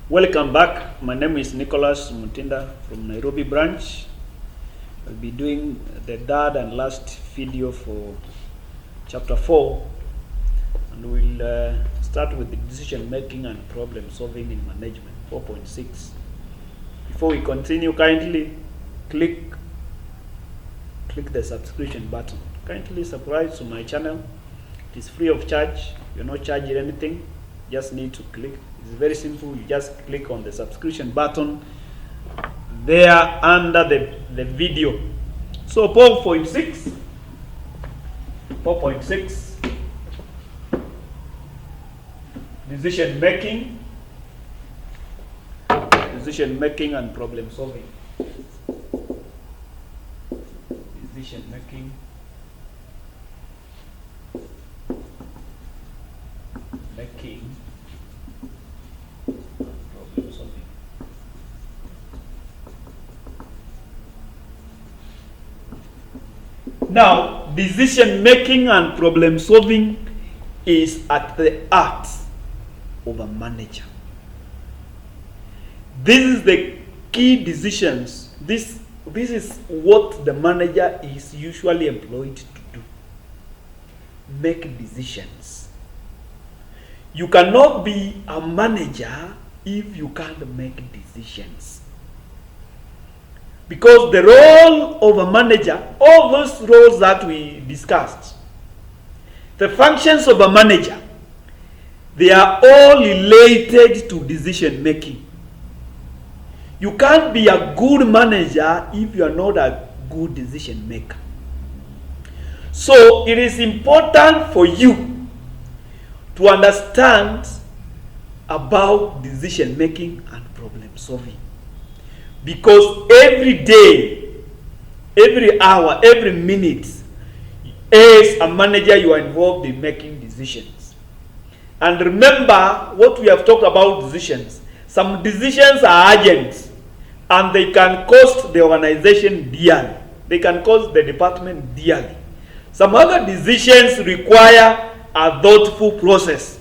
Welcome back. My name is Nicholas Mutinda from Nairobi branch. I'll be doing the third and last video for chapter 4, and we'll start with the decision making and problem solving in management 4.6. Before we continue, kindly click the subscription button. Kindly subscribe to my channel. It is free of charge. You're not charged anything. Just need to click. It's very simple. You just click on the subscription button there under the video. So 4.6 decision making and problem solving. Decision making problem solving. Now, decision making and problem solving is at the heart of a manager. This is the key decisions. This is what the manager is usually employed to do. Make decisions. You cannot be a manager if you can't make decisions. Because the role of a manager, all those roles that we discussed, the functions of a manager, they are all related to decision making. You can't be a good manager if you are not a good decision maker. So it is important for you to understand about decision making and problem solving. Because every day, every hour, every minute, as a manager, you are involved in making decisions. And remember what we have talked about decisions. Some decisions are urgent and they can cost the organization dearly. They can cost the department dearly. Some other decisions require a thoughtful process.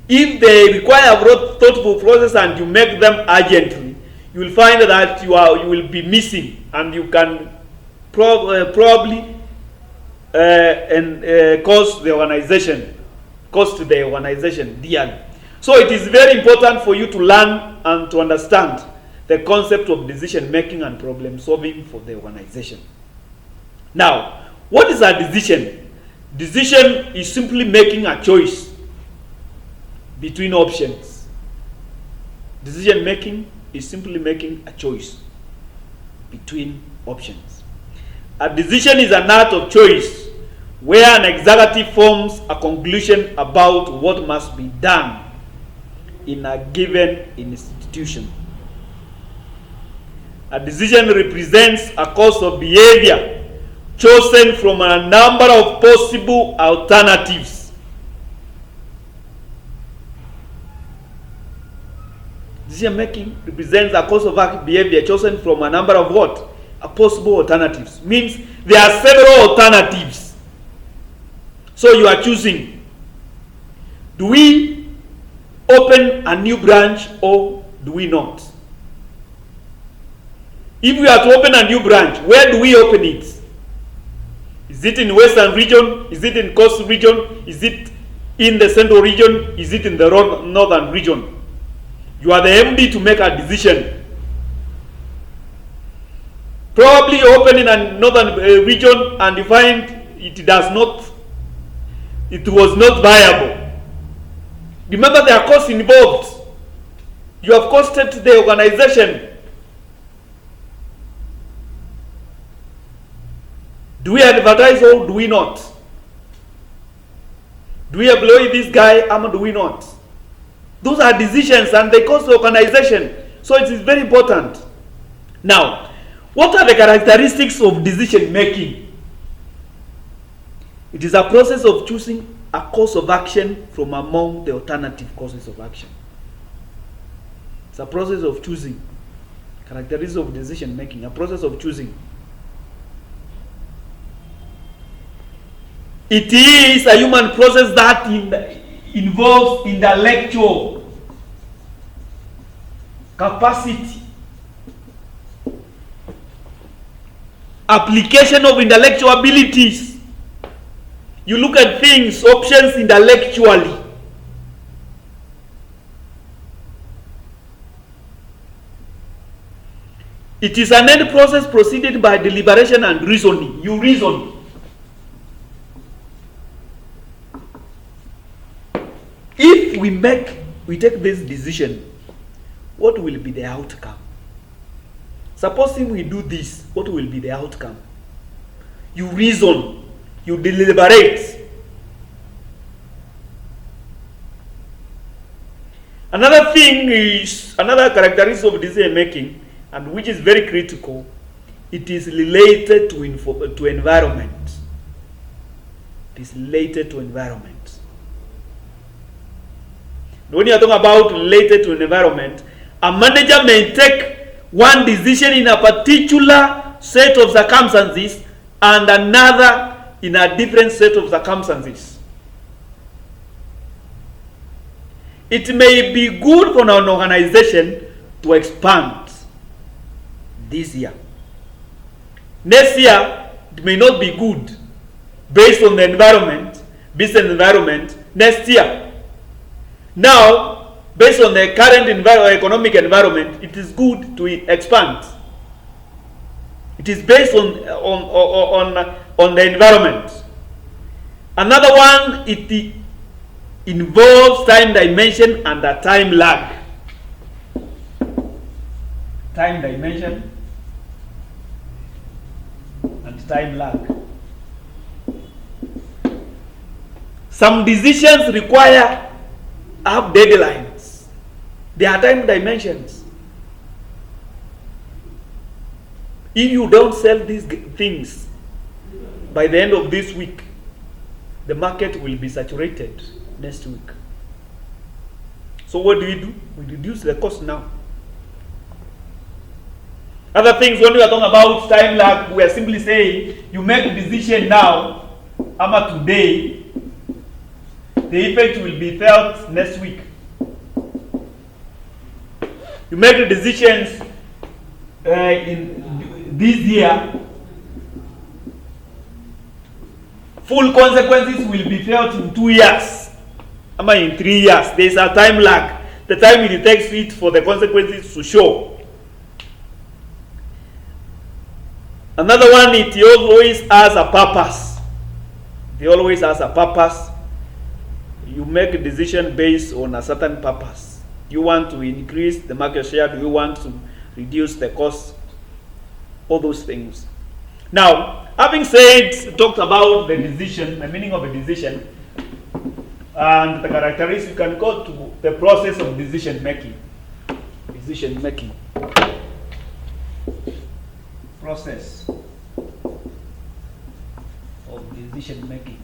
If they require a thoughtful process and you make them urgently, you will find that you will be missing, and you can probably cost the organization dearly. So it is very important for you to learn and to understand the concept of decision making and problem solving for the organization. Now, what is a decision? Decision is simply making a choice between options. Decision making is simply making a choice between options. A decision is an act of choice where an executive forms a conclusion about what must be done in a given institution. A decision represents a course of behavior chosen from a number of possible alternatives. Decision making represents a course of behavior chosen from a number of what? Possible alternatives. Means there are several alternatives. So you are choosing. Do we open a new branch or do we not? If we are to open a new branch, where do we open it? Is it in Western region? Is it in Coast region? Is it in the Central region? Is it in the Northern region? You are the MD to make a decision. Probably open in a northern region and you find it was not viable. Remember, there are costs involved. You have costed the organization. Do we advertise or do we not? Do we employ this guy or do we not? Those are decisions and they cost the organization. So it is very important. Now, what are the characteristics of decision making? It is a process of choosing a course of action from among the alternative courses of action. It's a process of choosing. Characteristics of decision making, a process of choosing. It is a human process that involves intellectual capacity, application of intellectual abilities. You look at things, options intellectually. It is an end process proceeded by deliberation and reasoning. You reason. If we take this decision, what will be the outcome? Supposing we do this, what will be the outcome? You reason, you deliberate. Another thing is, another characteristic of decision making, and which is very critical, it is related to environment. It is related to environment. When you are talking about related to an environment, a manager may take one decision in a particular set of circumstances and another in a different set of circumstances. It may be good for an organization to expand this year. Next year, it may not be good based on the environment, business environment, next year. Now, based on the current economic environment, it is good to expand. It is based on the environment. Another one, it involves time dimension and a time lag. Time dimension and time lag. Some decisions require have deadlines. There are time dimensions. If you don't sell these things by the end of this week, the market will be saturated next week. So what do? We reduce the cost now. Other things, when we are talking about time lag, we are simply saying you make a decision now, ama today, the effect will be felt next week. You make the decisions in this year, full consequences will be felt in 2 years, or in 3 years. There is a time lag. The time it takes it for the consequences to show. Another one, it always has a purpose. It always has a purpose. You make a decision based on a certain purpose. Do you want to increase the market share? Do you want to reduce the cost? All those things. Now, having talked about the decision, the meaning of a decision, and the characteristics, you can go to the process of decision making. Decision making. Process of decision making.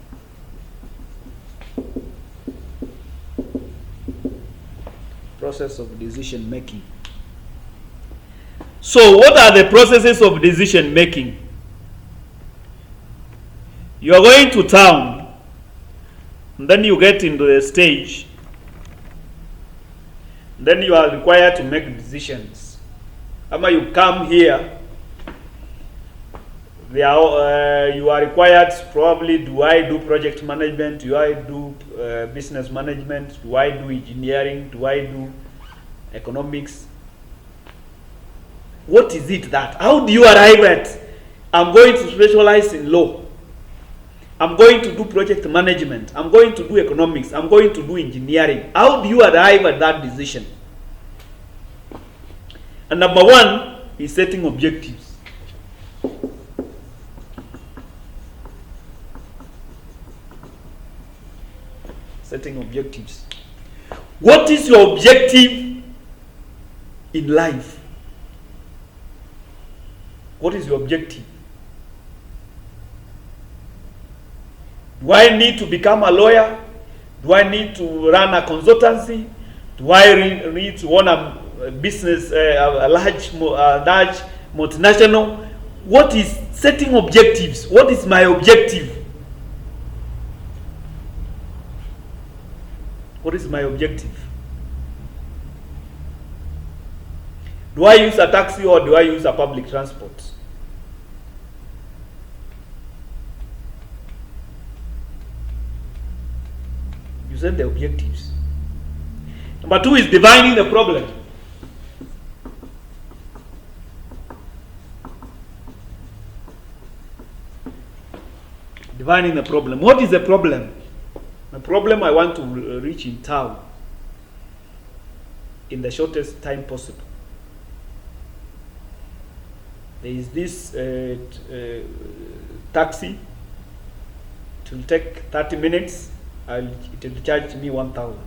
Process of decision making. So, what are the processes of decision making? You are going to town, and then you get into the stage. Then you are required to make decisions. Ama you come here, you are required probably, do I do project management? Do I do business management? Do I do engineering? Do I do economics? What is it that? How do you arrive at, I'm going to specialize in law. I'm going to do project management. I'm going to do economics. I'm going to do engineering. How do you arrive at that decision? And number one is setting objectives. Setting objectives. What is your objective in life? What is your objective? Do I need to become a lawyer? Do I need to run a consultancy? Do I need to own a business, a large multinational? What is setting objectives? What is my objective? What is my objective? Do I use a taxi or do I use a public transport? You set the objectives. Number 2 is defining the problem. Defining the problem. What is the problem? The problem I want to reach in town in the shortest time possible. There is this taxi. It will take 30 minutes. It will charge me 1,000.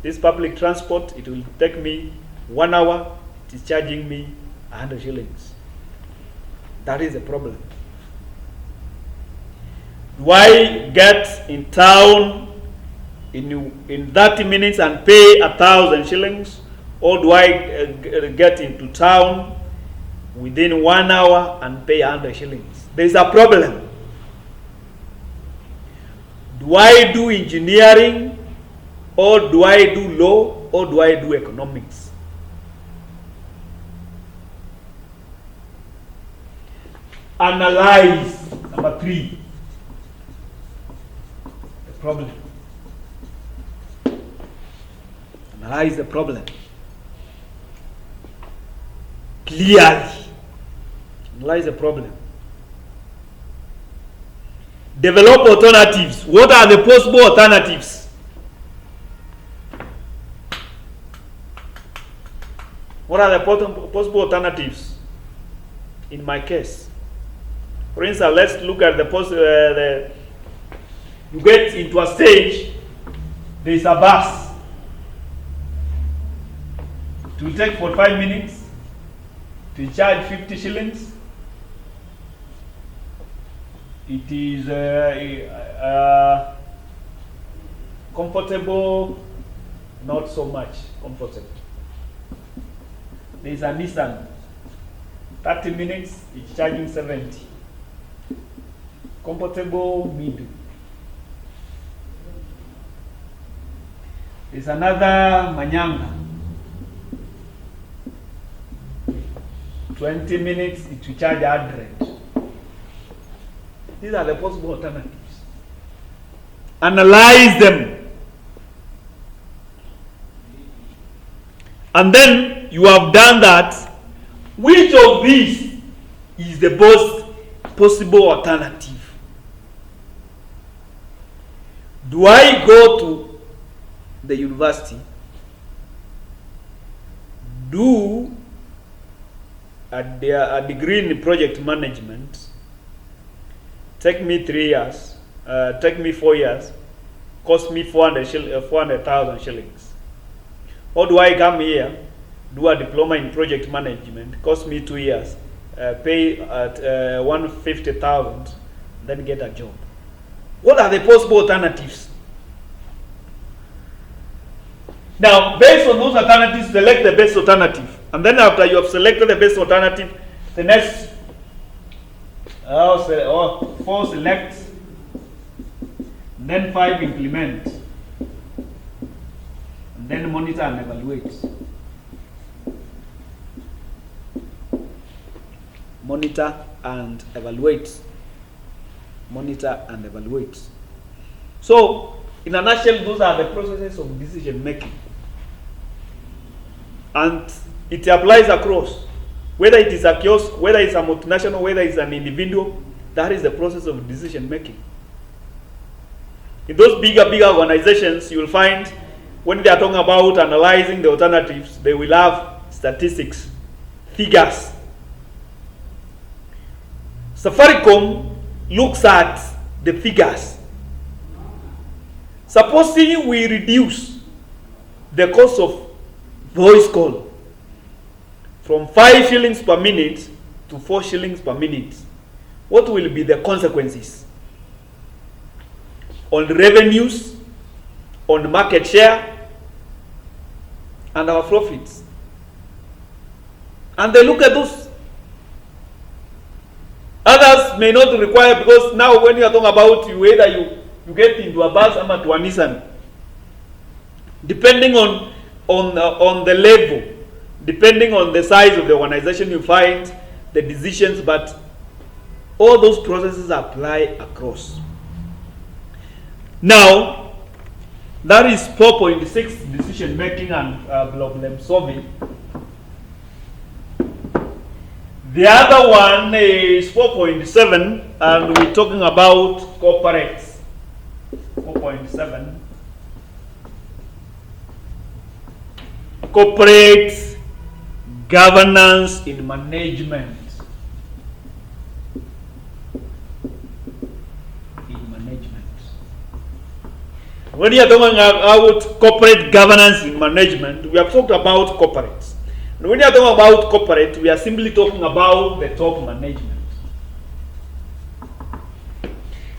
This public transport, it will take me 1 hour. It is charging me 100 shillings. That is the problem. Do I get in town in 30 minutes and pay 1,000 shillings, or do I get into town within 1 hour and pay 100 shillings? There is a problem. Do I do engineering, or do I do law, or do I do economics? Analyze. Number 3. The problem. Analyze the problem clearly. Analyze the problem. Develop alternatives. What are the possible alternatives? What are the possible alternatives in my case? For instance, let's look at you get into a stage, there is a bus. It will take 45 minutes. It will charge 50 shillings. It is comfortable, not so much comfortable. There is a Nissan, 30 minutes, it's charging 70. Comfortable, middle. There's another Manyanga, 20 minutes, it will charge 100. These are the possible alternatives. Analyze them. And then you have done that. Which of these is the most possible alternative? Do I go to the university, do a degree in project management, take me 3 years, take me 4 years, cost me 400,000 shillings? Or do I come here, do a diploma in project management, cost me 2 years, pay at 150,000, then get a job? What are the possible alternatives? Now, based on those alternatives, select the best alternative. And then after you have selected the best alternative, the next 4 select, then 5 implement, and then monitor and evaluate. Monitor and evaluate. Monitor and evaluate. So, in a nutshell, those are the processes of decision making. And it applies across. Whether it is a kiosk, whether it's a multinational, whether it's an individual, that is the process of decision making. In those bigger organizations, you will find when they are talking about analyzing the alternatives, they will have statistics, figures. Safaricom looks at the figures. Supposing we reduce the cost of voice call from 5 shillings per minute to 4 shillings per minute, what will be the consequences on revenues, on market share, and our profits? And they look at those. Others may not require, because now when you are talking about whether you get into a bus or to a Nissan, depending on the level, Depending on the size of the organization, you find the decisions, but all those processes apply across. Now, that is 4.6, decision making and problem solving. The other one is 4.7, and we're talking about corporates. 4.7. Corporate governance in management. When you are talking about corporate governance in management, we have talked about corporates. And when you are talking about corporate, we are simply talking about the top management.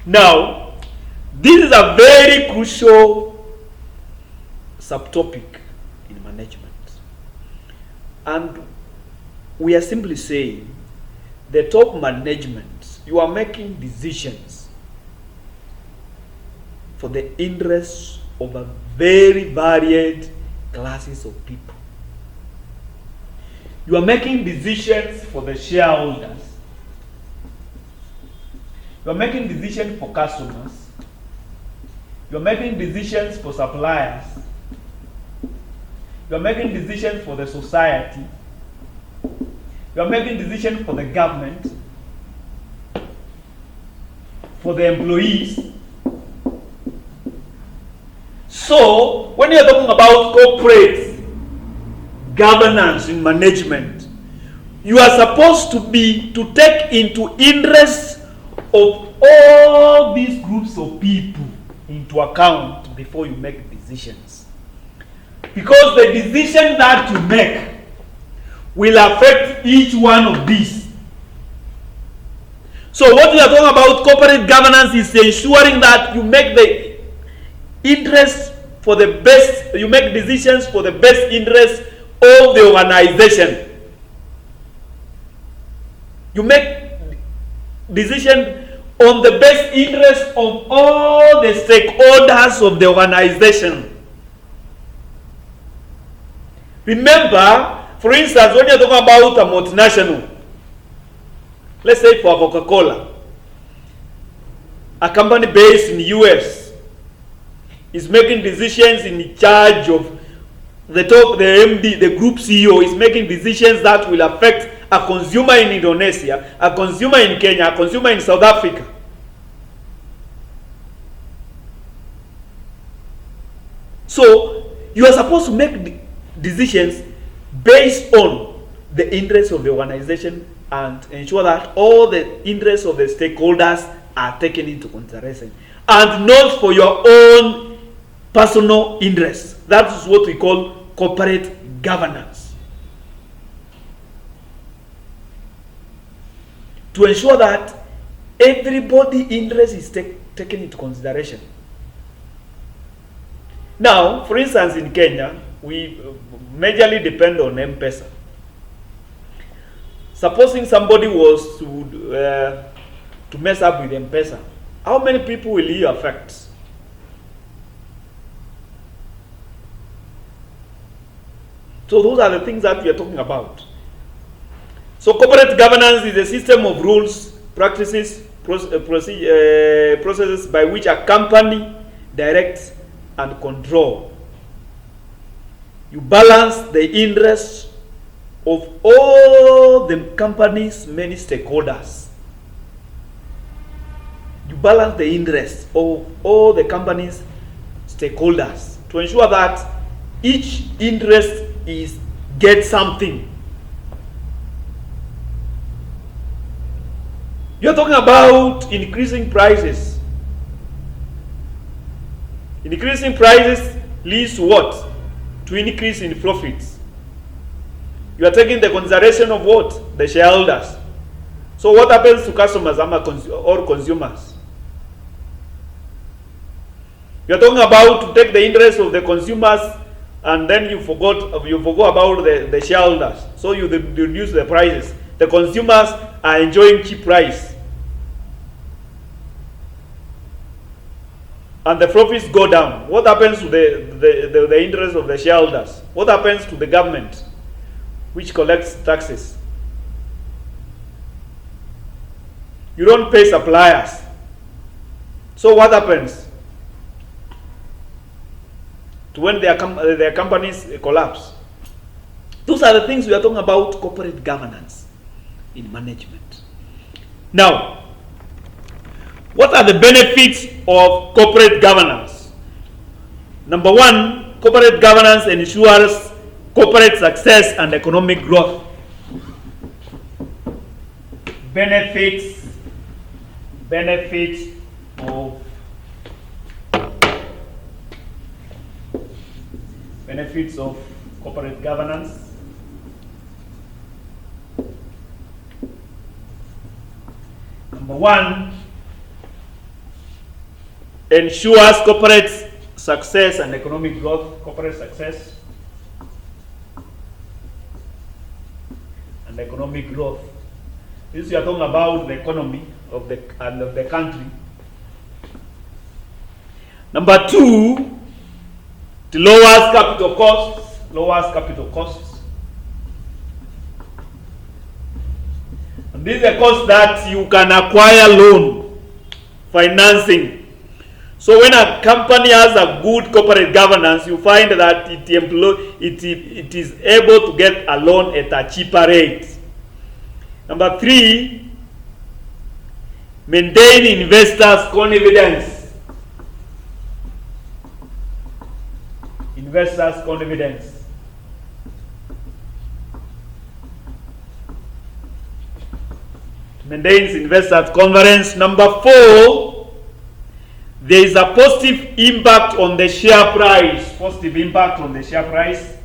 Now, this is a very crucial subtopic in management. And we are simply saying the top management, you are making decisions for the interests of a very varied classes of people. You are making decisions for the shareholders. You are making decisions for customers. You are making decisions for suppliers. You are making decisions for the society. You are making decisions for the government, for the employees. So, when you're talking about corporate governance in management, you are supposed to take into interest of all these groups of people into account before you make decisions. Because the decision that you make will affect each one of these. So what we are talking about corporate governance is ensuring that you make the interest for the best, you make decisions for the best interest of the organization. You make decision on the best interest of all the stakeholders of the organization. Remember, for instance, when you're talking about a multinational, let's say for Coca-Cola, a company based in the US is making decisions in charge of the MD, the group CEO is making decisions that will affect a consumer in Indonesia, a consumer in Kenya, a consumer in South Africa. So you are supposed to make decisions based on the interests of the organization and ensure that all the interests of the stakeholders are taken into consideration, and not for your own personal interests. That is what we call corporate governance. To ensure that everybody's interest is taken into consideration. Now, for instance, in Kenya, we majorly depend on M-Pesa. Supposing somebody was to mess up with M-Pesa, how many people will he affect? So those are the things that we are talking about. So corporate governance is a system of rules, practices, processes by which a company directs and control. You balance the interests of all the company's many stakeholders. You balance the interests of all the company's stakeholders to ensure that each interest gets something. You're talking about increasing prices. Increasing prices leads to what? To increase in profits. You are taking the consideration of what? The shareholders. So what happens to customers or consumers? You are talking about to take the interest of the consumers, and then you forgot about the shareholders. So you reduce the prices. The consumers are enjoying cheap price, and the profits go down. What happens to the interest of the shareholders? What happens to the government? which collects taxes. You don't pay suppliers. So what happens to when their companies collapse? Those are the things we are talking about, corporate governance in management. Now, what are the benefits of corporate governance? Number one, corporate governance ensures corporate success and economic growth. Benefits of corporate governance. Number one, ensures corporate success and economic growth. Corporate success and economic growth. This we are talking about the economy of the country. Number two, it lowers capital costs. And this is a cost that you can acquire loan financing. So when a company has a good corporate governance, you find that it is able to get a loan at a cheaper rate. Number three, maintain investors' confidence. Investors' confidence. Maintains investors' confidence. Number four, there is a positive impact on the share price. Positive impact on the share price.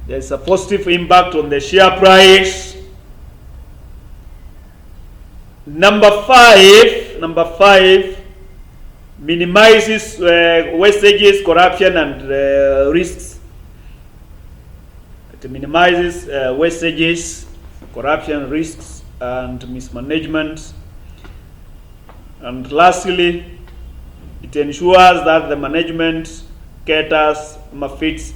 There is a positive impact on the share price. Number five, minimizes wastages, corruption, and risks. It minimizes wastages, corruption, risks, and mismanagement. And lastly, it ensures that the management caters, fits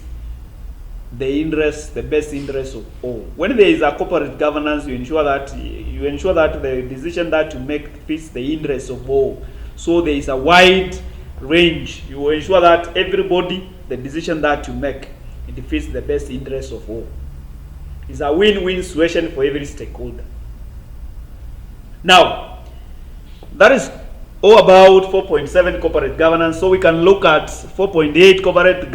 the best interest of all. When there is a corporate governance, you ensure that the decision that you make fits the interest of all. So there is a wide range. You ensure that everybody, the decision that you make, it fits the best interest of all. It's a win-win situation for every stakeholder. Now, that is all about 4.7 corporate governance. So we can look at 4.8 corporate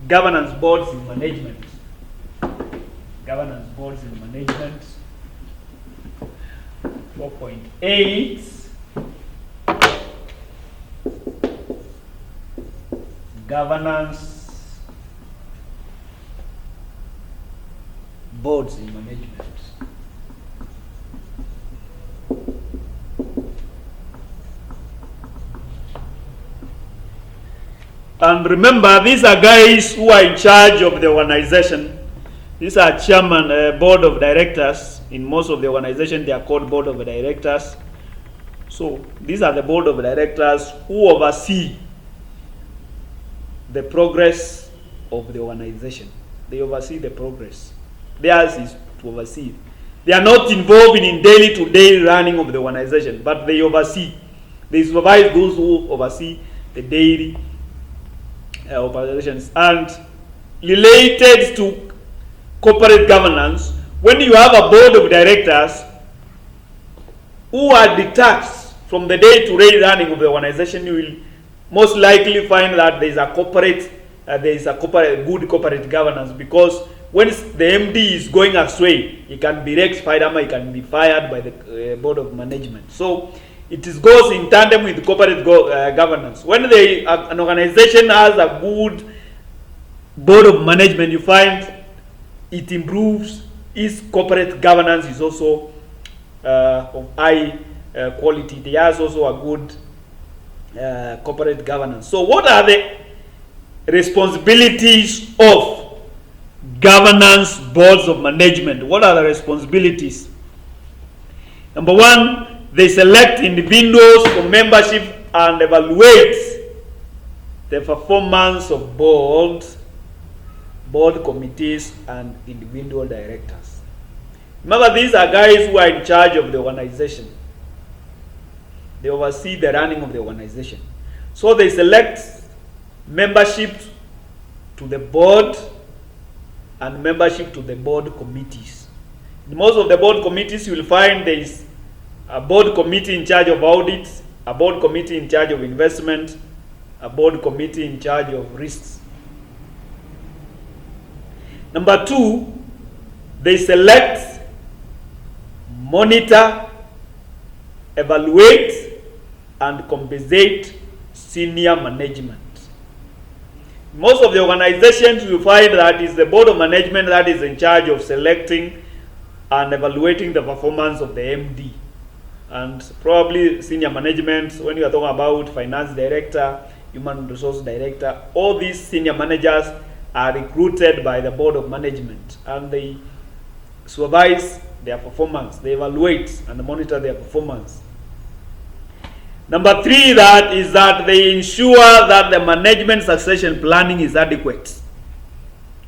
governance boards in management. Governance boards in management. 4.8 governance boards in management. And remember, these are guys who are in charge of the organization. These are chairman, board of directors. In most of the organization, they are called board of directors. So these are the board of directors who oversee the progress of the organization. They oversee the progress. Theirs is to oversee. They are not involved in day-to-day running of the organization, but they oversee. They supervise those who oversee the daily operations. And related to corporate governance, when you have a board of directors who are detached from the day-to-day running of the organization, you will most likely find that there is a good corporate governance, because when the MD is going astray, he can be rectified, he can be fired by the board of management. So it goes in tandem with corporate governance. When an organization has a good board of management, you find it improves. Its corporate governance is also of high quality. It has also a good corporate governance. So what are the responsibilities of governance boards of management? What are the responsibilities? Number one, They select individuals for membership and evaluate the performance of board committees, and individual directors. Remember, these are guys who are in charge of the organization. They oversee the running of the organization. So they select membership to the board and membership to the board committees. In most of the board committees, you will find there is a board committee in charge of audit, a board committee in charge of investment, a board committee in charge of risks. Number 2, they select, monitor, evaluate, and compensate senior management. Most of the organizations, you find that is the board of management that is in charge of selecting and evaluating the performance of the MD. And probably senior management, when you are talking about finance director, human resource director, all these senior managers are recruited by the board of management, and they supervise their performance, they evaluate and monitor their performance. Number 3, that is that they ensure that the management succession planning is adequate.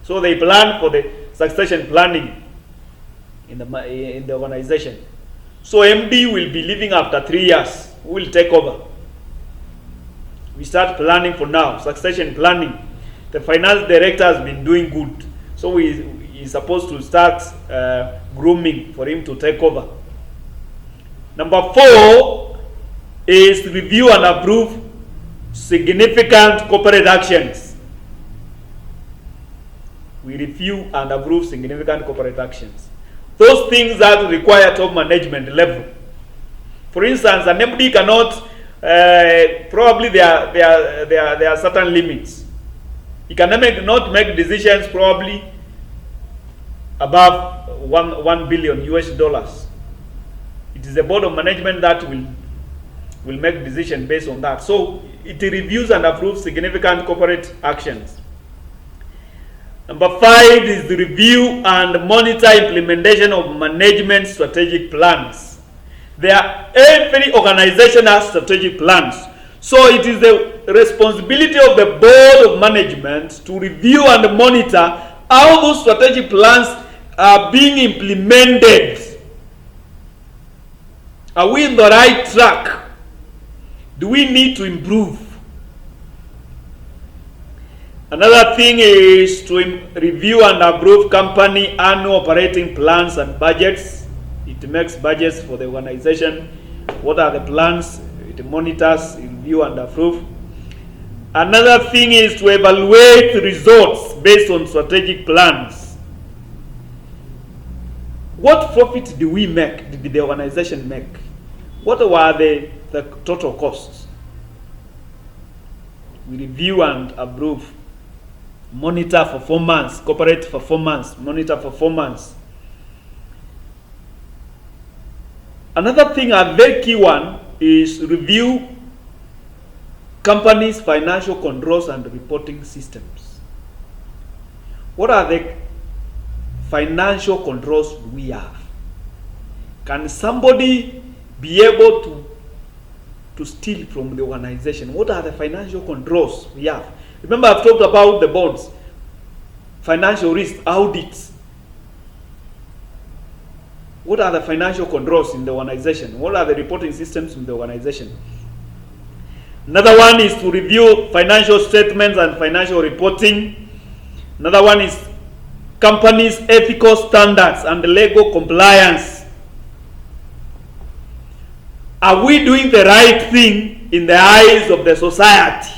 So they plan for the succession planning in the organization. So MD will be leaving after 3 years. Who will take over? We start planning for now, succession planning. The finance director has been doing good, so he's supposed to start grooming for him to take over. Number 4 is review and approve significant corporate actions. We review and approve significant corporate actions. Those things that require top management level. For instance, an MD cannot, probably there are certain limits. He can not make decisions probably above $1 billion US. It is the board of management that will make decision based on that. So it reviews and approves significant corporate actions. Number 5 is the review and monitor implementation of management strategic plans. Every organization has strategic plans. So it is the responsibility of the board of management to review and monitor how those strategic plans are being implemented. Are we in the right track? Do we need to improve? Another thing is to review and approve company annual operating plans and budgets. It makes budgets for the organization. What are the plans? It monitors, review and approve. Another thing is to evaluate results based on strategic plans. What profit do we make? Did the organization make? What were the total costs? We review and approve. Monitor performance, corporate performance, monitor performance. Another thing, a very key one, is review companies' financial controls and reporting systems. What are the financial controls we have? Can somebody be able to steal from the organization? What are the financial controls we have? Remember, I've talked about the bonds, financial risk, audits. What are the financial controls in the organization? What are the reporting systems in the organization? Another one is to review financial statements and financial reporting. Another one is companies' ethical standards and legal compliance. Are we doing the right thing in the eyes of the society?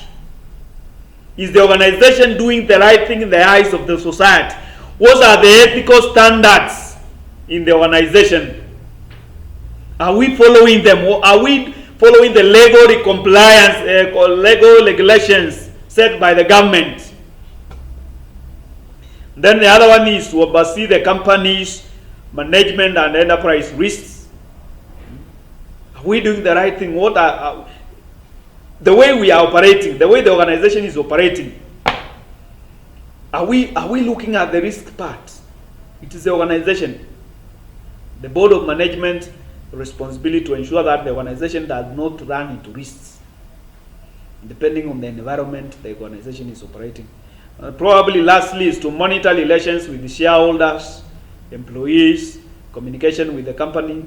Is the organization doing the right thing in the eyes of the society? What are the ethical standards in the organization? Are we following them? Are we following the legal compliance, legal regulations set by the government? Then the other one is to oversee the company's management and enterprise risks. Are we doing the right thing? What are the way we are operating, the way the organization is operating? Are we looking at the risk part? It is the organization. The board of management responsibility to ensure that the organization does not run into risks, depending on the environment the organization is operating. Probably lastly is to monitor relations with the shareholders, employees, communication with the company,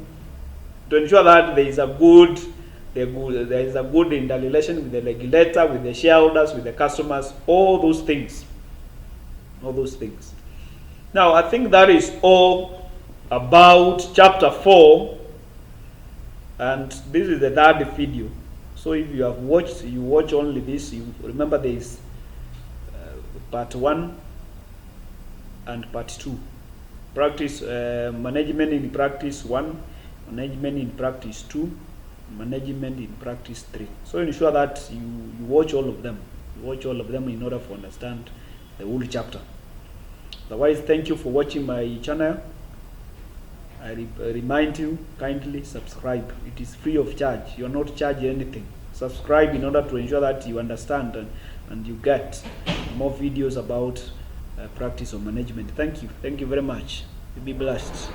to ensure that there is a good interrelation with the regulator, with the shareholders, with the customers, all those things. Now, I think that is all about chapter 4, and this is the third video. So if you have watched, you watch only this, you remember there is part 1 and part 2. Practice management in practice 1, management in practice 2, management in practice 3. So ensure that you watch all of them. You watch all of them in order to understand the whole chapter. Otherwise, thank you for watching my channel. I remind you, kindly subscribe. It is free of charge. You are not charged anything. Subscribe in order to ensure that you understand and you get more videos about practice of management. Thank you very much. Be blessed.